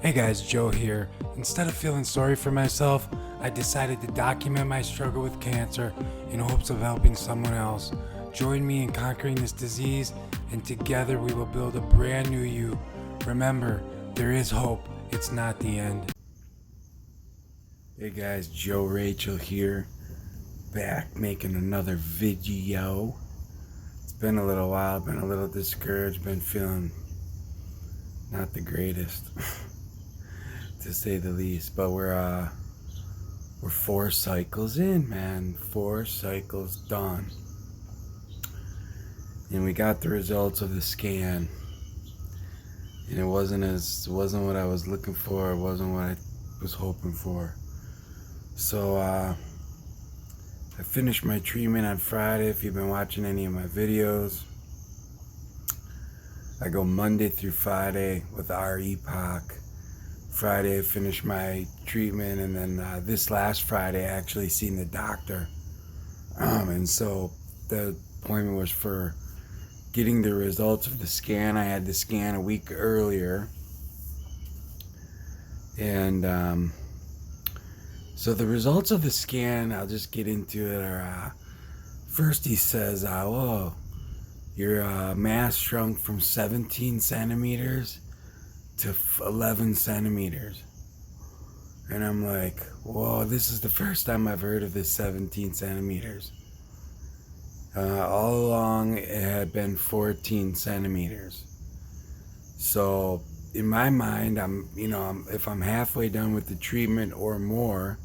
Hey guys, Joe here. Instead of feeling sorry for myself, I decided to document my struggle with cancer in hopes of helping someone else. Join me in conquering this disease, and together we will build a brand new you. Remember, there is hope. It's not the end. Hey guys, Joe Rachel here, back making another video. It's been a little while, been a little discouraged, been feeling not the greatest. To say the least, but we're 4 cycles in, man. 4 cycles done, and we got the results of the scan, and it wasn't what I was looking for. It wasn't what I was hoping for. So I finished my treatment on Friday. If you've been watching any of my videos, I go Monday through Friday with REPOC. Friday I finished my treatment, and then this last Friday I actually seen the doctor, and so the appointment was for getting the results of the scan. I had the scan a week earlier, and so the results of the scan, I'll just get into it, are first he says, oh, your mass shrunk from 17 centimeters to 11 centimeters. And I'm like, whoa, this is the first time I've heard of this 17 centimeters. All along it had been 14 centimeters. So in my mind, if I'm halfway done with the treatment or more,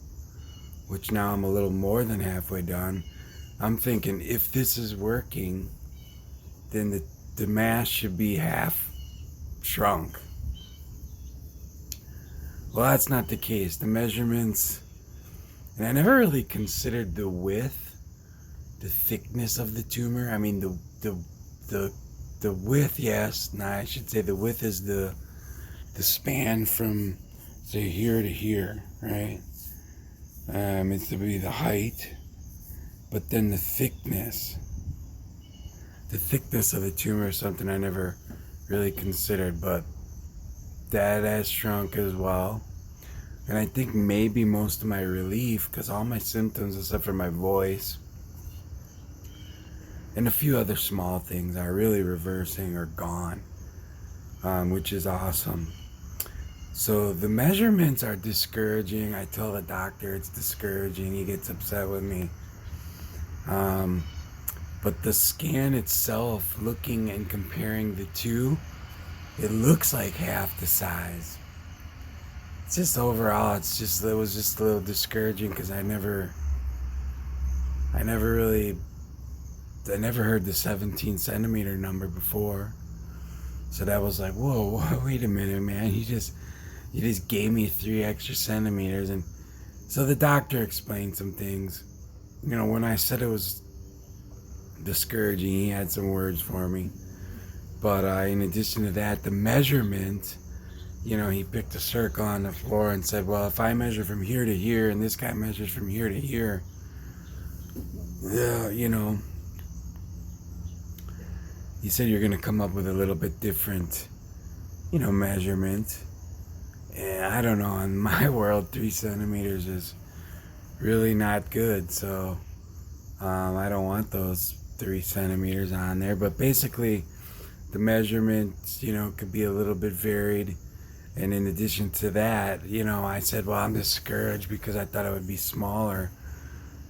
which now I'm a little more than halfway done, I'm thinking if this is working, then the mass should be half shrunk. Well, that's not the case. The measurements, and I never really considered the width, the thickness of the tumor. I mean, the width, yes. No, I should say the width is the span from, say, here to here, right? It's to be the height, but then the thickness of the tumor is something I never really considered, but that has shrunk as well. And I think maybe most of my relief, because all my symptoms except for my voice and a few other small things are really reversing or gone, which is awesome. So the measurements are discouraging. I tell the doctor it's discouraging. He gets upset with me. But the scan itself, looking and comparing the two, it looks like half the size. It's just overall, it was just a little discouraging because I never heard the 17 centimeter number before. So that was like, whoa, wait a minute, man. You just gave me 3 extra centimeters. And so the doctor explained some things. When I said it was discouraging, he had some words for me. But in addition to that, the measurement, he picked a circle on the floor and said, well, if I measure from here to here and this guy measures from here to here, he said you're going to come up with a little bit different, measurement. And I don't know, in my world, 3 centimeters is really not good. So I don't want those 3 centimeters on there. But basically, the measurements, could be a little bit varied. And in addition to that, I said, well, I'm discouraged because I thought it would be smaller.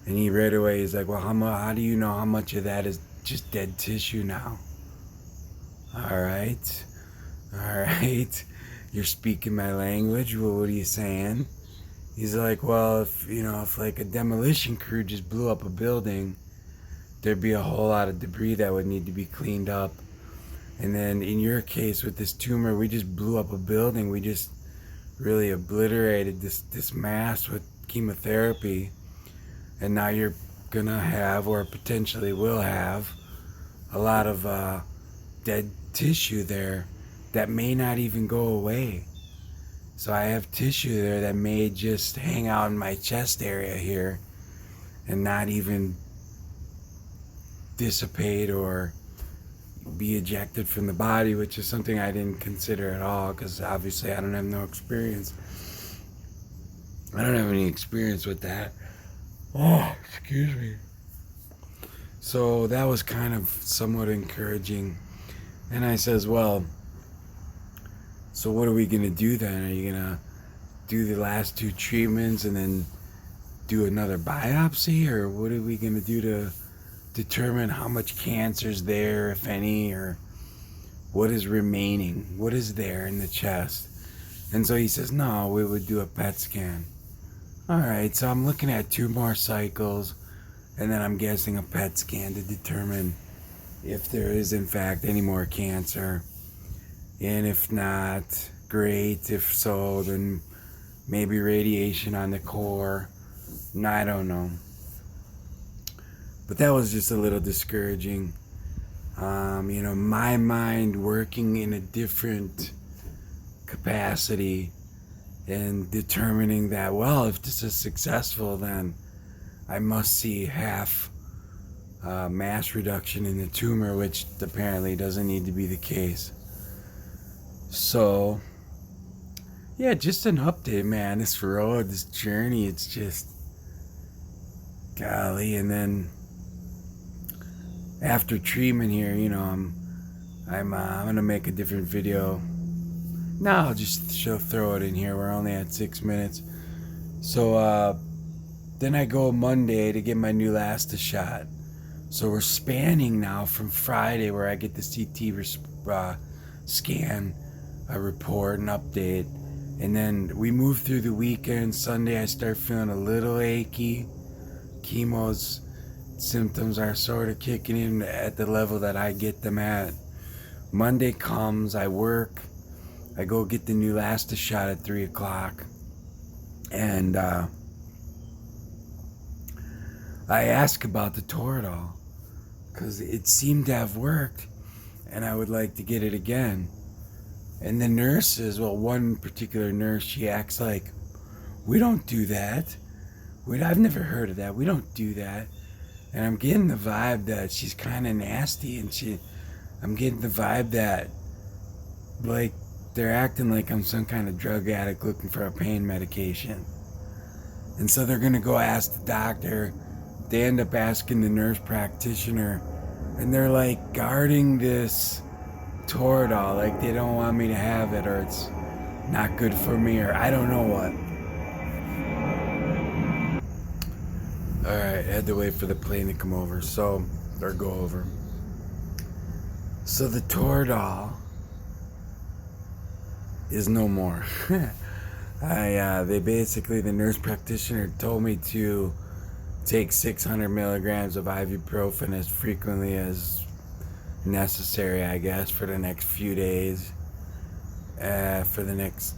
And he right away is like, well, how do you know how much of that is just dead tissue now? All right. You're speaking my language. Well, what are you saying? He's like, well, if like a demolition crew just blew up a building, there'd be a whole lot of debris that would need to be cleaned up. And then in your case with this tumor, we just blew up a building. We just really obliterated this mass with chemotherapy. And now you're gonna have, or potentially will have, a lot of dead tissue there that may not even go away. So I have tissue there that may just hang out in my chest area here and not even dissipate or be ejected from the body, which is something I didn't consider at all, because obviously I don't have no experience. I don't have any experience with that. Oh, excuse me. So that was kind of somewhat encouraging. And I says, well, so what are we going to do then? Are you going to do the last 2 treatments and then do another biopsy? Or what are we going to do to determine how much cancer's there, if any, or what is remaining? What is there in the chest? And so he says, no, we would do a PET scan. All right, so I'm looking at 2 more cycles, and then I'm guessing a PET scan to determine if there is, in fact, any more cancer. And if not, great. If so, then maybe radiation on the core. I don't know. But that was just a little discouraging. My mind working in a different capacity and determining that, well, if this is successful, then I must see half mass reduction in the tumor, which apparently doesn't need to be the case. So, yeah, just an update, man. This road, this journey, it's just, golly. And then after treatment here, I'm gonna make a different video. No, I'll just throw it in here. We're only at 6 minutes. So then I go Monday to get my new Neulasta shot. So we're spanning now from Friday, where I get the CT scan, a report, an update, and then we move through the weekend. Sunday I start feeling a little achy. Chemo's symptoms are sort of kicking in at the level that I get them at. Monday comes, I work, I go get the Neulasta shot at 3 o'clock, and I ask about the Toradol, because it seemed to have worked, and I would like to get it again. And the nurses, well, one particular nurse, she acts like, we don't do that. I've never heard of that. We don't do that. And I'm getting the vibe that she's kind of nasty, and I'm getting the vibe that, like, they're acting like I'm some kind of drug addict looking for a pain medication. And so they're going to go ask the doctor. They end up asking the nurse practitioner, and they're like guarding this Toradol, like they don't want me to have it, or it's not good for me, or I don't know what. Alright, I had to wait for the plane to come over, or go over. So the Toradol is no more. The nurse practitioner told me to take 600 milligrams of ibuprofen as frequently as necessary, I guess, for the next few days. For the next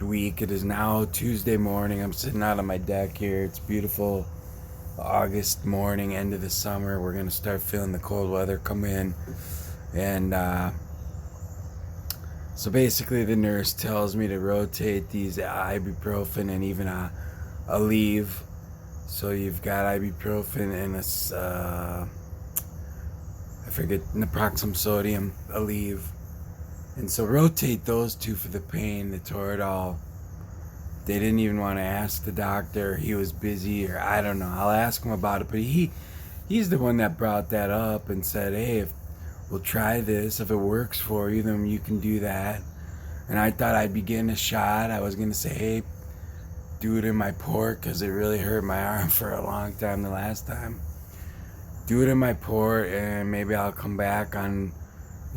week. It is now Tuesday morning. I'm sitting out on my deck here. It's beautiful August morning, end of the summer. We're going to start feeling the cold weather come in. And so basically the nurse tells me to rotate these ibuprofen and even a Aleve. So you've got ibuprofen and I forget, naproxen sodium, Aleve. And so rotate those 2 for the pain, the Toradol. They didn't even want to ask the doctor. He was busy, or I don't know. I'll ask him about it. But he's the one that brought that up and said, hey, if we'll try this. If it works for you, then you can do that. And I thought I'd be getting a shot. I was going to say, hey, do it in my port, because it really hurt my arm for a long time the last time. Do it in my port, and maybe I'll come back on,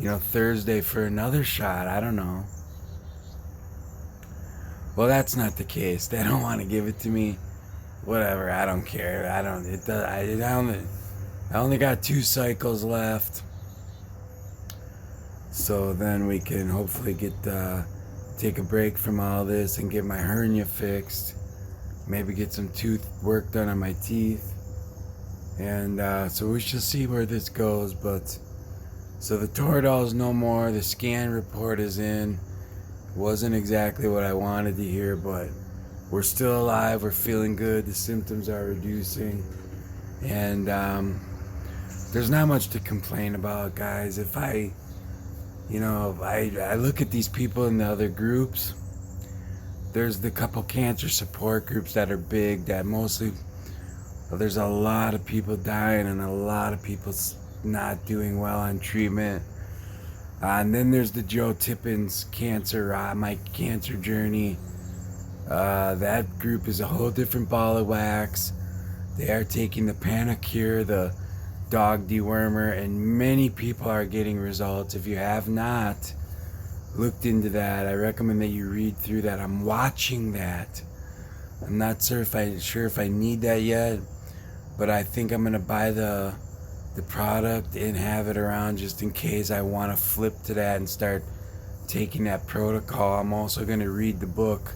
Thursday for another shot. I don't know. Well, that's not the case. They don't want to give it to me. Whatever, I don't care. I only got 2 cycles left. So then we can hopefully take a break from all this and get my hernia fixed. Maybe get some tooth work done on my teeth. And so we shall see where this goes. But so the Toradol is no more. The scan report is in. Wasn't exactly what I wanted to hear, but we're still alive. We're feeling good. The symptoms are reducing. And there's not much to complain about, guys. If I look at these people in the other groups, there's the couple cancer support groups that are big, that mostly, there's a lot of people dying and a lot of people not doing well on treatment. And then there's the Joe Tippins cancer, my cancer journey. That group is a whole different ball of wax. They are taking the Panacure, the dog dewormer, and many people are getting results. If you have not looked into that, I recommend that you read through that. I'm watching that. I'm not sure if I need that yet, but I think I'm gonna buy the product and have it around just in case I want to flip to that and start taking that protocol. I'm also gonna read the book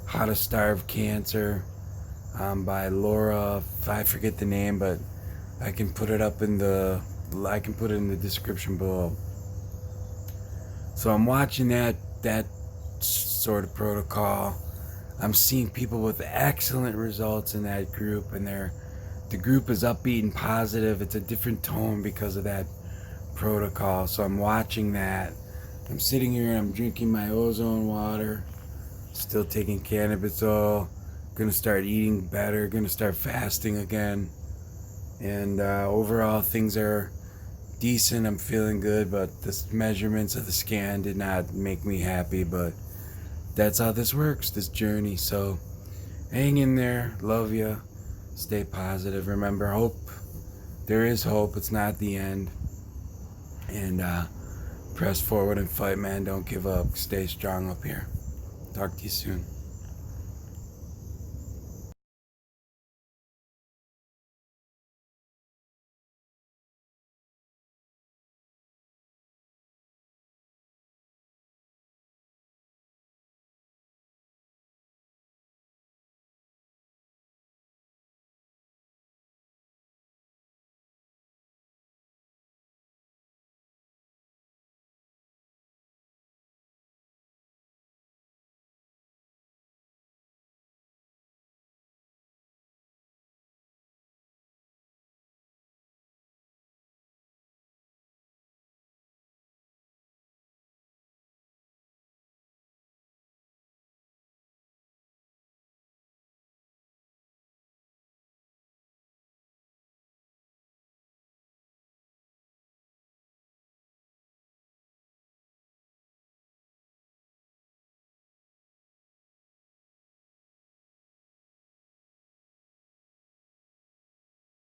How to Starve Cancer by Laura. I forget the name, but I can put it in the description below. So I'm watching that sort of protocol. I'm seeing people with excellent results in that group, and the group is upbeat and positive. It's a different tone because of that protocol. So I'm watching that. I'm sitting here and I'm drinking my ozone water, still taking cannabis oil, gonna start eating better, gonna start fasting again. And overall things are decent. I'm feeling good, but the measurements of the scan did not make me happy. But that's how this works, this journey. So hang in there. Love you. Stay positive. Remember, hope. There is hope. It's not the end. And press forward and fight, man. Don't give up. Stay strong up here. Talk to you soon.